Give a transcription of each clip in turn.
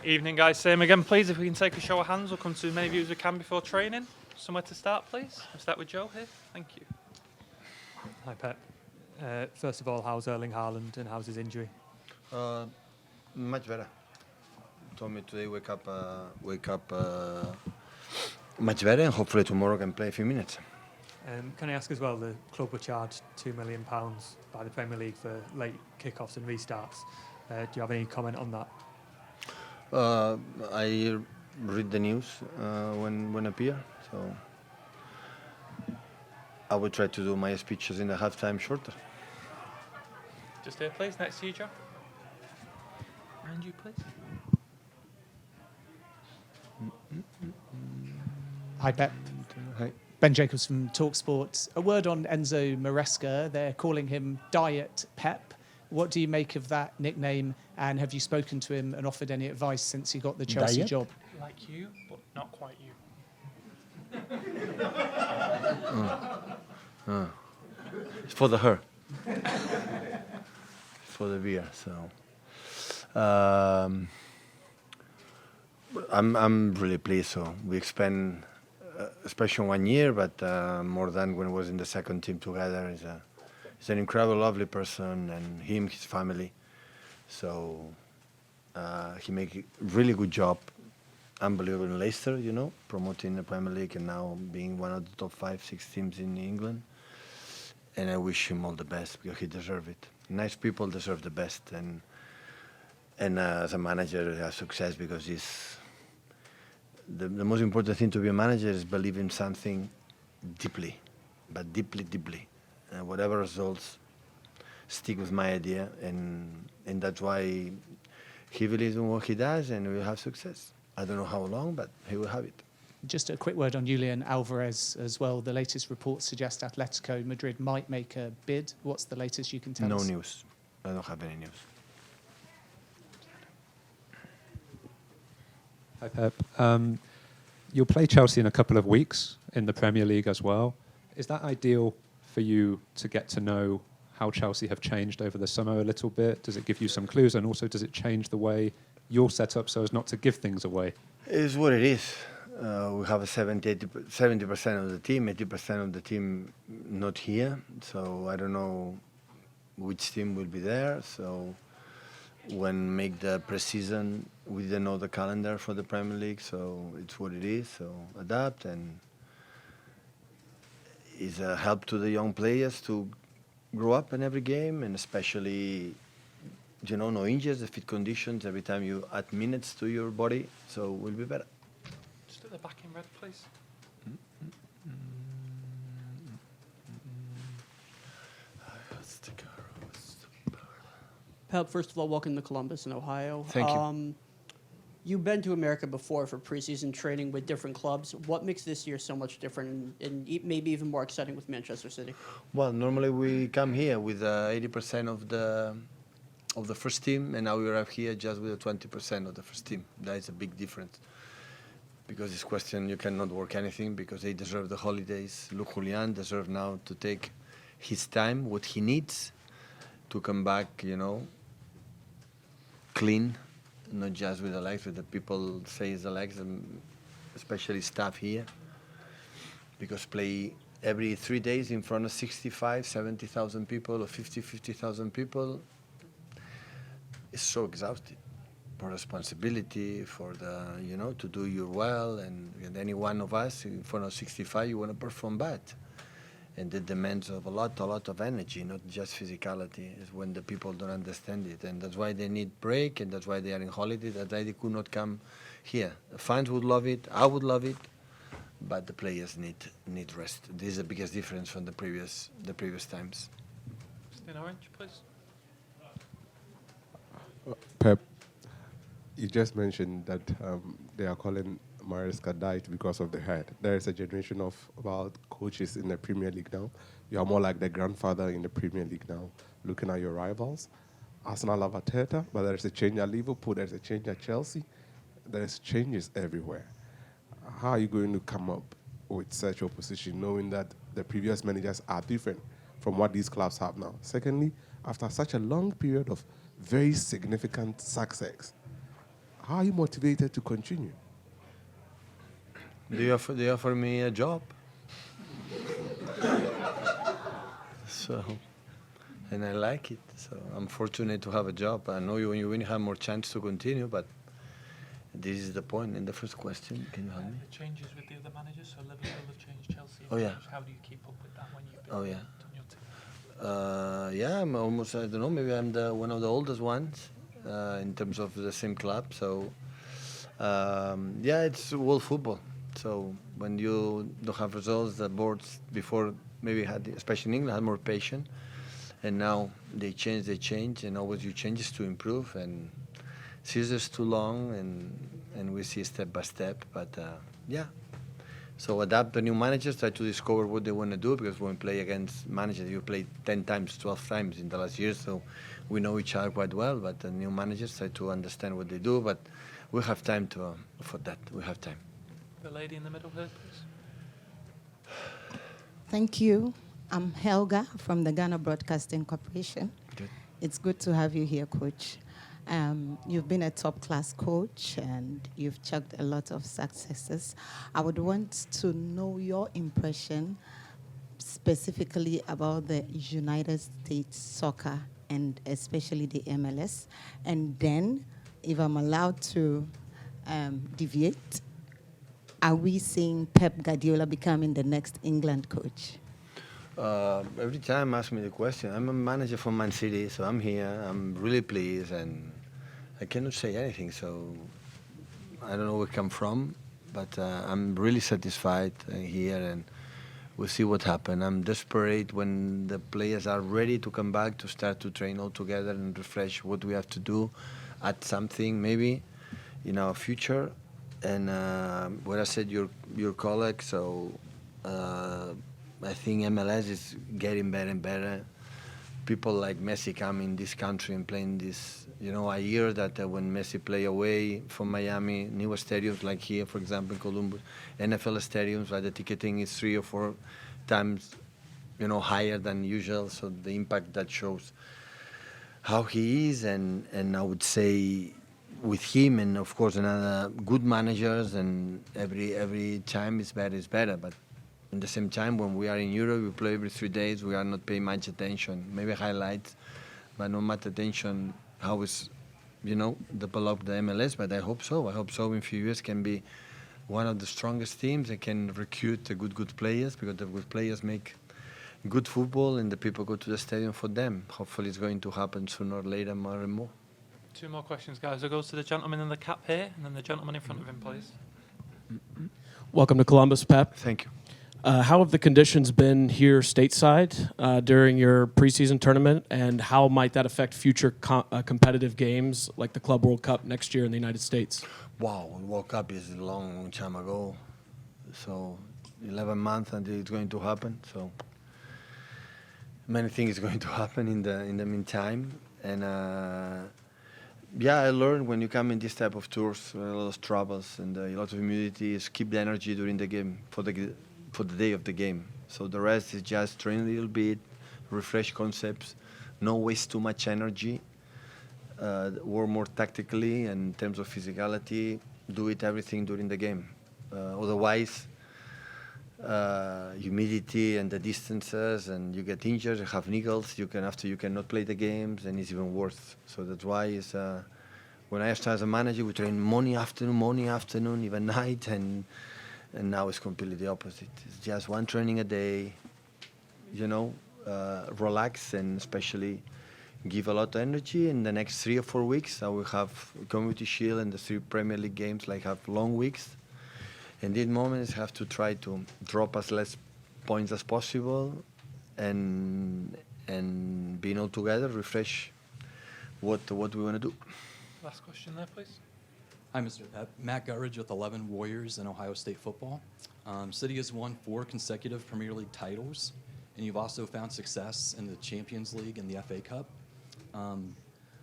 Evening, guys. Same again, please. If we can take a show of hands, we'll come to as many of you as we can before training. Somewhere to start, please. We'll start with Joe here. Thank you. Hi, Pep. First of all, how's Erling Haaland and how's his injury? Much better. Told me today wake up much better, and hopefully tomorrow can play a few minutes. Can I ask as well, the club were charged £2 million by the Premier League for late kickoffs and restarts. Do you have any comment on that? I read the news when appear, so I will try to do my speeches in the halftime shorter. Just here, please. Next to you, Joe. Behind you, please. Hi, Pep. Hi. Ben Jacobs from TalkSport. A word on Enzo Maresca. They're calling him Diet Pep. What do you make of that nickname? And have you spoken to him and offered any advice since he got the Chelsea Diet? job? Like you, but not quite you. It's for the her. For the beer. So I'm really pleased. So we spent especially 1 year, but more than when we was in the second team together. He's an incredible, lovely person, and his family. So he make a really good job. Unbelievable in Leicester, promoting the Premier League and now being one of the top 5-6 teams in England. And I wish him all the best because he deserves it. Nice people deserve the best, and as a manager, he has success because he's the most important thing to be a manager is believe in something deeply, but deeply. And whatever results, stick with my idea, and that's why he believes in what he does, and we will have success. I don't know how long, but he will have it. Just a quick word on Julian Alvarez as well. The latest reports suggest Atletico Madrid might make a bid. What's the latest you can tell us? No news. I don't have any news. Hi, Pep. You'll play Chelsea in a couple of weeks in the Premier League as well. Is that ideal for you to get to know how Chelsea have changed over the summer a little bit? Does it give you some clues? And also, does it change the way you're set up so as not to give things away? It is what it is. We have a 70% of the team, 80% of the team not here. So I don't know which team will be there. So when make the pre-season, we didn't know the calendar for the Premier League. So it's what it is. So adapt, and it's a help to the young players to grow up in every game, and especially, no injuries, the fit conditions, every time you add minutes to your body, so it will be better. Just at the back in red, please. Pep, first of all, welcome to Columbus in Ohio. Thank you. You've been to America before for preseason training with different clubs. What makes this year so much different and maybe even more exciting with Manchester City? Well, normally we come here with 80% of the first team, and now we arrive here just with 20% of the first team. That is a big difference. Because this question, you cannot work anything because they deserve the holidays. Luke Julian deserves now to take his time, what he needs, to come back, clean, not just with the legs, but the people say it's the legs, and especially staff here. Because play every 3 days in front of 65, 70,000 people or 50,000 people is so exhausting. For responsibility, for the, to do your well, and any one of us in front of 65, you want to perform bad. And that demands of a lot of energy, not just physicality. Is when the people don't understand it, and that's why they need break, and that's why they are in holiday. That's why they could not come here. The fans would love it, I would love it, but the players need rest. This is the biggest difference from the previous times. Just in orange, please. Pep, you just mentioned that they are calling Maresca died because of the head. There is a generation of about coaches in the Premier League now. You are more like the grandfather in the Premier League now, looking at your rivals. Arsenal have Arteta, but there is a change at Liverpool, there is a change at Chelsea. There is changes everywhere. How are you going to come up with such opposition, knowing that the previous managers are different from what these clubs have now? Secondly, after such a long period of very significant success, How are you motivated to continue? They offer me a job. So, and I like it. So I'm fortunate to have a job. I know when you win, you have more chance to continue, but this is the point. In the first question, can you help me? The changes with the other managers, so Liverpool have changed, Chelsea. Oh, yeah. How do you keep up with that when you've been Oh, yeah. on your team? Yeah, I'm almost, I don't know, maybe I'm one of the oldest ones in terms of the same club. So, yeah, it's world football. So when you don't have results, the boards before maybe had, especially in England, had more patience. And now they change, and always you changes to improve. And seasons too long, and we see step by step. But yeah, so adapt the new managers, try to discover what they want to do, because when we play against managers, you play 10 times, 12 times in the last year, so we know each other quite well. But the new managers try to understand what they do. But we have time for that. We have time. The lady in the middle here, please. Thank you. I'm Helga from the Ghana Broadcasting Corporation. Good. It's good to have you here, Coach. You've been a top-class coach, and you've chugged a lot of successes. I would want to know your impression specifically about the United States soccer, and especially the MLS. And then, if I'm allowed to deviate, are we seeing Pep Guardiola becoming the next England coach? Every time ask me the question, I'm a manager for Man City, so I'm here. I'm really pleased, and I cannot say anything. So I don't know where I come from, but I'm really satisfied here, and we'll see what happens. I'm desperate when the players are ready to come back to start to train all together and refresh what we have to do, add something maybe in our future. And what I said, your colleague, so I think MLS is getting better and better. People like Messi come in this country and playing this. You know, I hear that when Messi play away from Miami, newer stadiums like here, for example, in Columbus, NFL stadiums, where the ticketing is 3 or 4 times, you know, higher than usual. So the impact that shows how he is, and I would say with him, and of course another good managers, and every time is better. But at the same time, when we are in Europe, we play every 3 days. We are not paying much attention, maybe highlights, but not much attention how is, you know, develop the MLS. But I hope so. I hope so. In a few years, can be one of the strongest teams. They can recruit the good players, because the good players make good football, and the people go to the stadium for them. Hopefully, it's going to happen sooner or later, more and more. 2 more questions, guys. I'll go to the gentleman in the cap here, and then the gentleman in front of him, please. Welcome to Columbus, Pep. Thank you. How have the conditions been here stateside during your preseason tournament, and how might that affect future competitive games like the Club World Cup next year in the United States? Wow, World Cup is a long time ago. So 11 months until it's going to happen. So many things are going to happen in the meantime. And yeah, I learned when you come in this type of tours, a lot of troubles and a lot of humidity, is keep the energy during the game for the day of the game. So the rest is just train a little bit, refresh concepts, not waste too much energy, work more tactically, and in terms of physicality, do everything during the game. Otherwise, humidity and the distances, and you get injured, you have niggles, you cannot play the games, and it's even worse. So that's why it's, when I started as a manager, we train morning, afternoon, even night, and now it's completely the opposite. It's just one training a day, you know, relax, and especially give a lot of energy. In the next 3 or 4 weeks, I will have Community Shield and the 3 Premier League games, like have long weeks. In these moments, have to try to drop as less points as possible, and being all together, refresh what we want to do. Last question there, please. Hi, Mr. Pep. Matt Gutridge with 11 Warriors in Ohio State football. City has won 4 consecutive Premier League titles, and you've also found success in the Champions League and the FA Cup.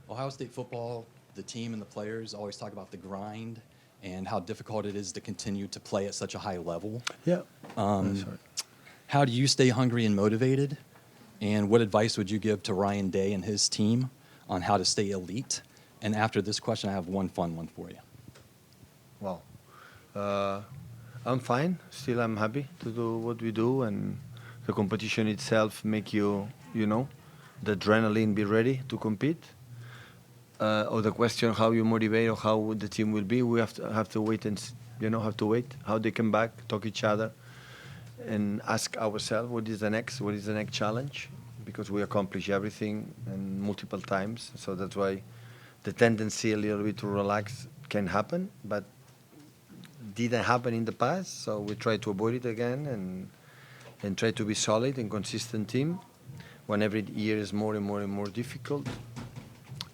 Ohio State football, the team and the players always talk about the grind and how difficult it is to continue to play at such a high level. Yeah. How do you stay hungry and motivated? And what advice would you give to Ryan Day and his team on how to stay elite? And after this question, I have one fun one for you. wow. I'm fine. Still, I'm happy to do what we do, and the competition itself make you, the adrenaline, be ready to compete. Or the question how you motivate or how the team will be, we have to wait and have to wait how they come back, talk each other, and ask ourselves what is the next challenge, because we accomplish everything and multiple times. So that's why the tendency a little bit to relax can happen, but didn't happen in the past. So we try to avoid it again and try to be solid and consistent team when every year is more and more and more difficult.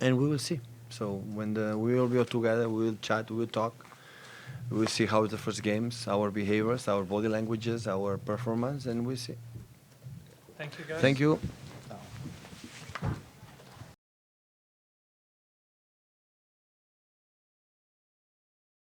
And we will see. So when we will be all together, we will chat, we will talk. We will see how the first games, our behaviors, our body languages, our performance, and we'll see. Thank you, guys. Thank you.